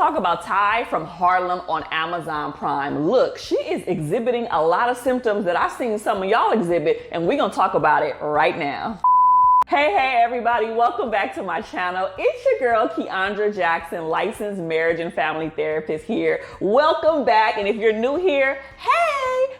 talk about TYE from Harlem on Amazon Prime. Look, she is exhibiting a lot of symptoms that I've seen some of y'all exhibit, and we're gonna talk about it right now. Hey everybody, welcome back to my channel. It's your girl Keandra Jackson, licensed marriage and family therapist here. Welcome back, and if you're new here, hey!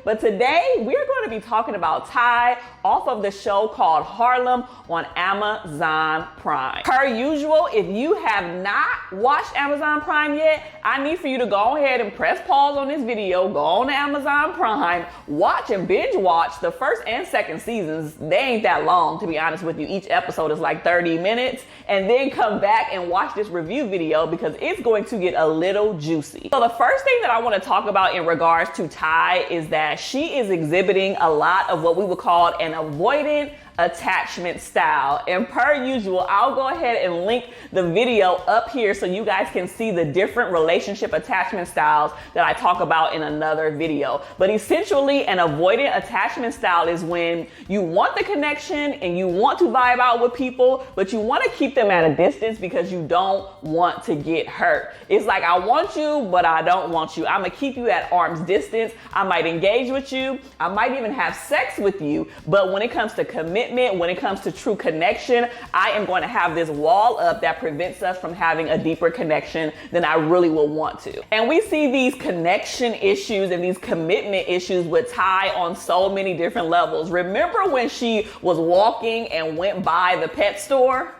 But today we're going to be talking about TYE off of the show called Harlem on Amazon Prime. Per usual, if you have not watched Amazon Prime yet, I need for you to go ahead and press pause on this video, go on to Amazon Prime, watch and binge watch the first and second seasons. They ain't that long, to be honest with you. Each episode is like 30 minutes, and then come back and watch this review video because it's going to get a little juicy. So the first thing that I want to talk about in regards to TYE is that she is exhibiting a lot of what we would call an avoidant attachment style. And per usual, I'll go ahead and link the video up here so you guys can see the different relationship attachment styles that I talk about in another video. But essentially, an avoidant attachment style is when you want the connection and you want to vibe out with people, but you want to keep them at a distance because you don't want to get hurt. It's like, I want you, but I don't want you. I'm gonna keep you at arm's distance. I might engage with you. I might even have sex with you. But when it comes to commitment, when it comes to true connection, I am going to have this wall up that prevents us from having a deeper connection than I really will want to. And we see these connection issues and these commitment issues with TYE on so many different levels. Remember when she was walking and went by the pet store?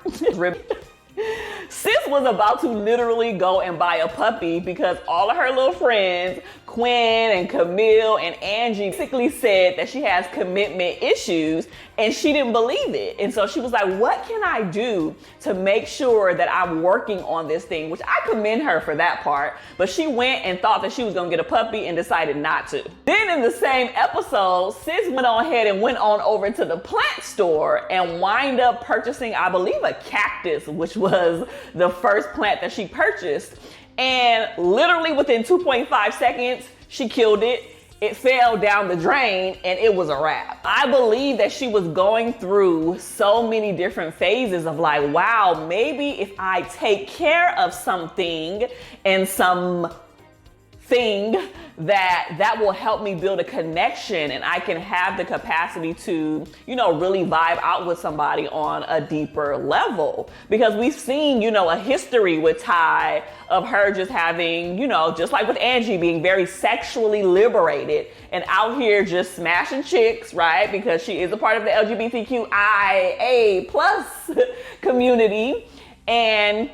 Sis was about to literally go and buy a puppy because all of her little friends, Quinn and Camille and Angie, basically said that she has commitment issues, and she didn't believe it. And so she was like, what can I do to make sure that I'm working on this thing? Which I commend her for that part. But she went and thought that she was gonna get a puppy and decided not to. Then in the same episode, sis went on ahead and went on over to the plant store and wind up purchasing, I believe, a cactus, which was the first plant that she purchased. And literally within 2.5 seconds, she killed it. It fell down the drain and it was a wrap. I believe that she was going through so many different phases of like, wow, maybe if I take care of something and something that will help me build a connection and I can have the capacity to, really vibe out with somebody on a deeper level. Because we've seen, a history with TYE of her just having, just like with Angie, being very sexually liberated and out here just smashing chicks, right? Because she is a part of the LGBTQIA+ community, and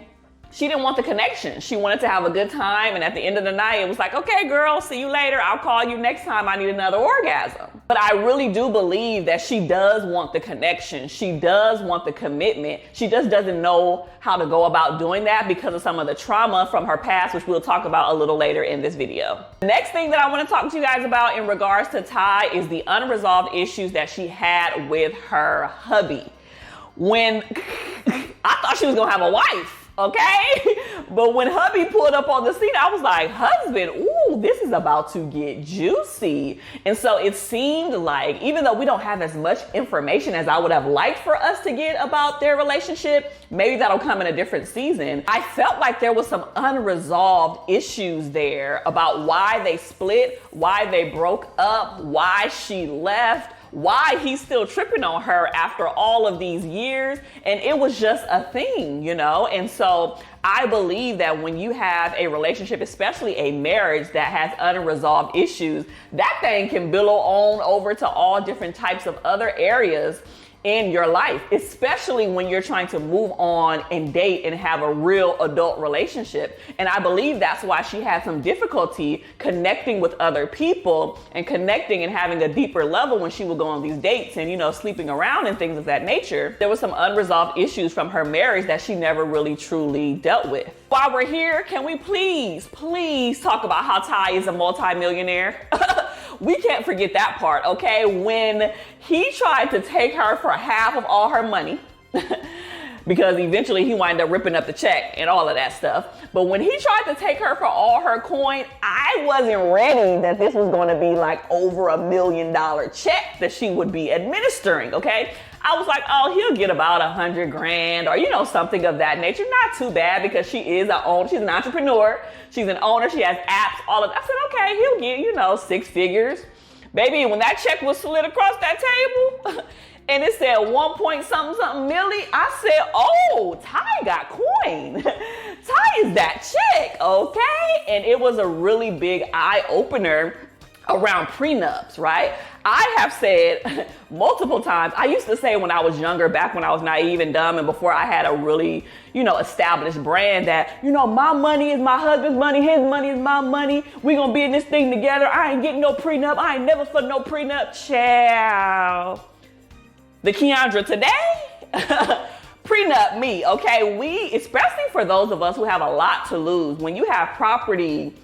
she didn't want the connection. She wanted to have a good time, and at the end of the night, it was like, okay, girl, see you later. I'll call you next time I need another orgasm. But I really do believe that she does want the connection. She does want the commitment. She just doesn't know how to go about doing that because of some of the trauma from her past, which we'll talk about a little later in this video. The next thing that I want to talk to you guys about in regards to TYE is the unresolved issues that she had with her hubby. When I thought she was gonna have a wife. Okay, but when hubby pulled up on the scene, I was like, husband, ooh, this is about to get juicy. And so it seemed like, even though we don't have as much information as I would have liked for us to get about their relationship, maybe that'll come in a different season. I felt like there was some unresolved issues there about why they split, why they broke up, why she left, why he's still tripping on her after all of these years. And it was just a thing, And so I believe that when you have a relationship, especially a marriage that has unresolved issues, that thing can billow on over to all different types of other areas in your life, especially when you're trying to move on and date and have a real adult relationship. And I believe that's why she had some difficulty connecting with other people and connecting and having a deeper level when she would go on these dates and, sleeping around and things of that nature. There was some unresolved issues from her marriage that she never really truly dealt with. While we're here, can we please talk about how TYE is a multi-millionaire? We can't forget that part, okay? When he tried to take her for half of all her money, because eventually he wound up ripping up the check and all of that stuff. But when he tried to take her for all her coin, I wasn't ready that this was going to be like over $1 million check that she would be administering, okay? I was like, oh, he'll get about $100 grand or, you know, something of that nature. Not too bad because she is she's an entrepreneur. She's an owner. She has apps, all of that. I said, okay, he'll get, you know, 6 figures. Baby, when that check was slid across that table and it said 1 point something milli, I said, oh, Ty got coin. Ty is that chick, okay? And it was a really big eye opener around prenups, right? I have said multiple times, I used to say when I was younger, back when I was naive and dumb and before I had a really, you know, established brand that, you know, my money is my husband's money, his money is my money. We gonna be in this thing together. I ain't getting no prenup. I ain't never for no prenup. Ciao. The Keandra today, prenup me, okay? Especially for those of us who have a lot to lose, when you have property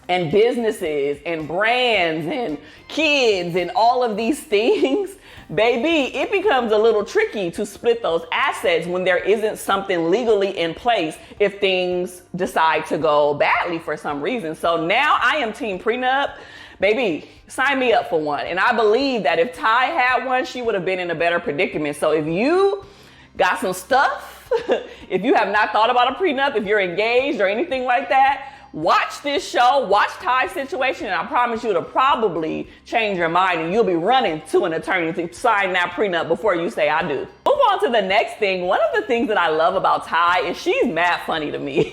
and businesses and brands and kids and all of these things, baby, it becomes a little tricky to split those assets when there isn't something legally in place if things decide to go badly for some reason. So now I am team prenup. Baby, sign me up for one. And I believe that if Ty had one, she would have been in a better predicament. So if you got some stuff, if you have not thought about a prenup, if you're engaged or anything like that, watch this show, watch Ty's situation, and I promise you it'll probably change your mind and you'll be running to an attorney to sign that prenup before you say I do. Move on to the next thing. One of the things that I love about Ty is she's mad funny to me.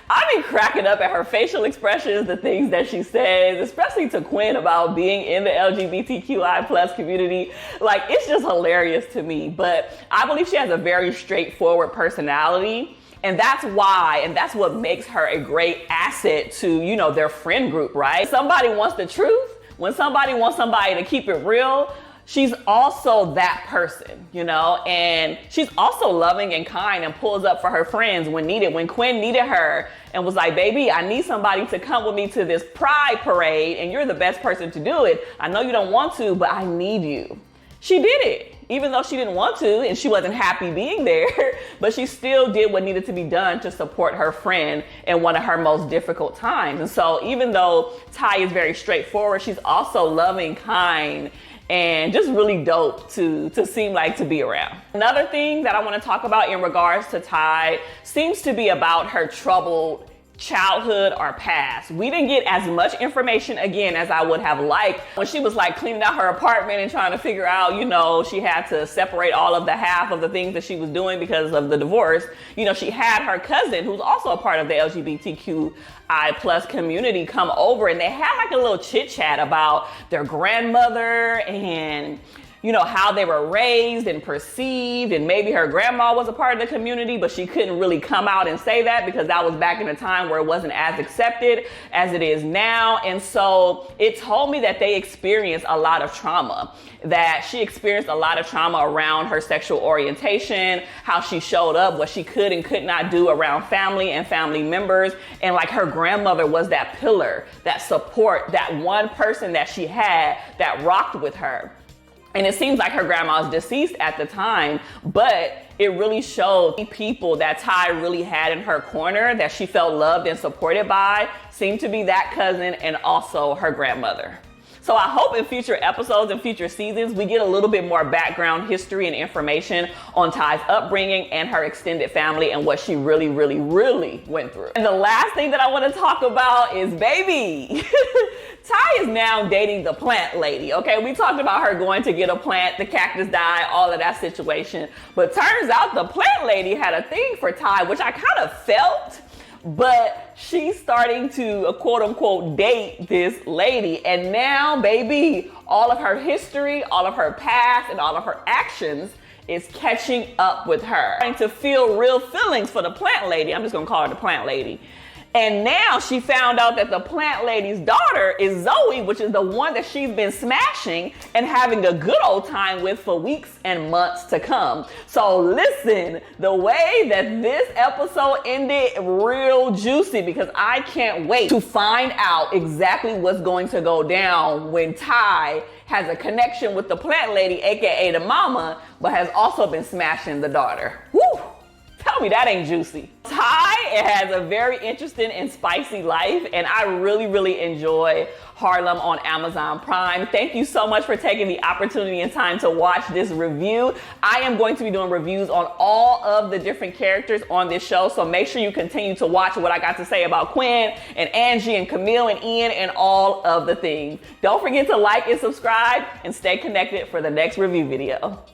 I be cracking up at her facial expressions, the things that she says, especially to Quinn about being in the LGBTQI plus community. Like, it's just hilarious to me, but I believe she has a very straightforward personality. And that's why, and that's what makes her a great asset to, you know, their friend group, right? Somebody wants the truth. When somebody wants somebody to keep it real, she's also that person, you know, and she's also loving and kind and pulls up for her friends when needed. When Quinn needed her and was like, baby, I need somebody to come with me to this pride parade and you're the best person to do it. I know you don't want to, but I need you. She did it. Even though she didn't want to and she wasn't happy being there, but she still did what needed to be done to support her friend in one of her most difficult times. And so even though Ty is very straightforward, she's also loving, kind, and just really dope to seem like to be around. Another thing that I want to talk about in regards to Ty seems to be about her troubled childhood or past. We didn't get as much information again as I would have liked. When she was like cleaning out her apartment and trying to figure out, you know, she had to separate all of the half of the things that she was doing because of the divorce. You know, she had her cousin, who's also a part of the LGBTQI plus community, come over and they had like a little chit chat about their grandmother and, you know, how they were raised and perceived, and maybe her grandma was a part of the community, but she couldn't really come out and say that because that was back in a time where it wasn't as accepted as it is now. And so it told me that they experienced a lot of trauma, that she experienced a lot of trauma around her sexual orientation, how she showed up, what she could and could not do around family and family members. And like her grandmother was that pillar, that support, that one person that she had that rocked with her. And it seems like her grandma was deceased at the time, but it really showed people that Ty really had in her corner, that she felt loved and supported by, seemed to be that cousin and also her grandmother. So I hope in future episodes and future seasons, we get a little bit more background history and information on Ty's upbringing and her extended family and what she really, really, really went through. And the last thing that I want to talk about is baby. Ty is now dating the plant lady, okay? We talked about her going to get a plant, the cactus died, all of that situation. But turns out the plant lady had a thing for Ty, which I kind of felt, but she's starting to quote unquote date this lady. And now, baby, all of her history, all of her past, and all of her actions is catching up with her. Trying to feel real feelings for the plant lady. I'm just gonna call her the plant lady. And now she found out that the plant lady's daughter is Zoe, which is the one that she's been smashing and having a good old time with for weeks and months to come. So listen, the way that this episode ended, real juicy, because I can't wait to find out exactly what's going to go down when Ty has a connection with the plant lady, aka the mama, but has also been smashing the daughter. Woo! Tell me that ain't juicy. TYE has a very interesting and spicy life, and I really enjoy Harlem on Amazon Prime. Thank you so much for taking the opportunity and time to watch this review. I am going to be doing reviews on all of the different characters on this show, so make sure you continue to watch what I got to say about Quinn and Angie and Camille and Ian and all of the things. Don't forget to like and subscribe and stay connected for the next review video.